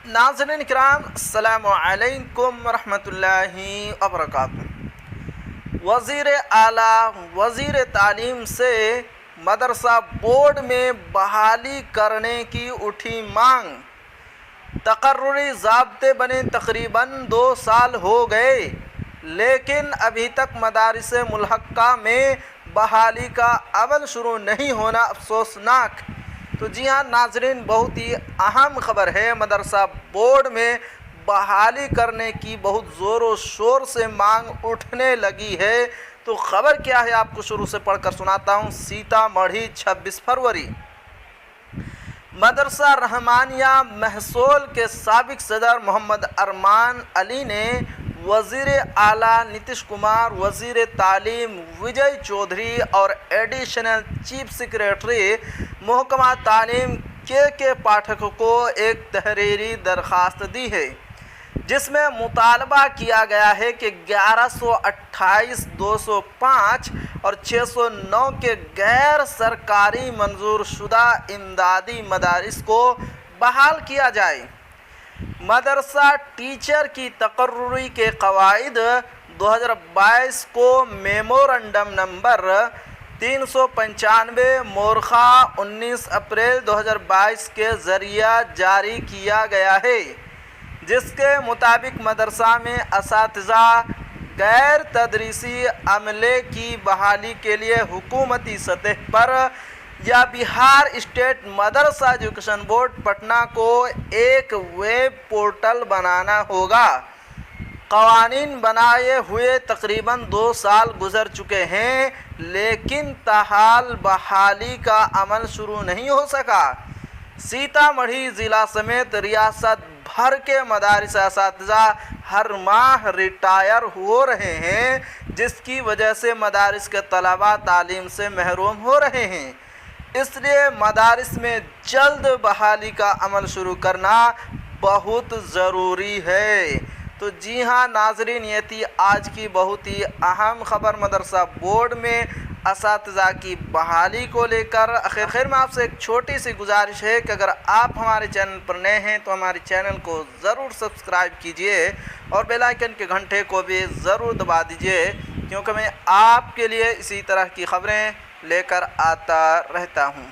नाज़रीन किराम अस्सलामु अलैकुम रहमतुल्लाहि वबरकातुहू। वज़ीर आला वज़ीर तालीम से मदरसा बोर्ड में बहाली करने की उठी मांग। तकर्रुरी ज़ाब्ते बने तकरीबन 2 साल हो गए, लेकिन अभी तक मदारिस मुल्हक्का में बहाली का अमल शुरू नहीं होना अफसोसनाक। तो जी हाँ नाजरीन, बहुत ही अहम ख़बर है। मदरसा बोर्ड में बहाली करने की बहुत ज़ोर व शोर से मांग उठने लगी है। तो ख़बर क्या है आपको शुरू से पढ़कर सुनाता हूँ। सीतामढ़ी 26 फरवरी। मदरसा रहमानिया महसूल के साबिक सदर मोहम्मद अरमान अली ने वज़ीर आला नीतीश कुमार, वज़ीर तालीम विजय चौधरी और एडिशनल चीफ सेक्रेटरी महकमा तालीम के पाठक को एक तहरीरी दरख्वास्त दी है, जिसमें मुतालबा किया गया है कि 1128, 205 और 609 के गैर सरकारी मंजूर शुदा इमदादी मदारिस को बहाल किया जाए। मदरसा टीचर की तकर्रुरी के कवाइद 2022 को मेमोरेंडम नंबर 395 मोरखा 19 अप्रैल 2022 के ज़रिया जारी किया गया है, जिसके मुताबिक मदरसा में असातिज़ा गैर तदरीसी अमले की बहाली के लिए हुकूमती सतह पर या बिहार स्टेट मदरसा एजुकेशन बोर्ड पटना को एक वेब पोर्टल बनाना होगा। क़वानीन बनाए हुए तकरीबन 2 साल गुजर चुके हैं, लेकिन ताहाल बहाली का अमल शुरू नहीं हो सका। सीतामढ़ी ज़िला समेत रियासत भर के मदारिस असातिज़ा हर माह रिटायर हो रहे हैं, जिसकी वजह से मदारिस के तलबा तालीम से महरूम हो रहे हैं। इसलिए मदारिस में जल्द बहाली का अमल शुरू करना बहुत ज़रूरी है। तो जी हाँ नाजरीन, ये थी आज की बहुत ही अहम ख़बर मदरसा बोर्ड में असातिज़ा की बहाली को लेकर। आखिर में आपसे एक छोटी सी गुजारिश है कि अगर आप हमारे चैनल पर नए हैं तो हमारे चैनल को ज़रूर सब्सक्राइब कीजिए और बेल आइकन के घंटे को भी ज़रूर दबा दीजिए, क्योंकि मैं आपके लिए इसी तरह की ख़बरें लेकर आता रहता हूँ।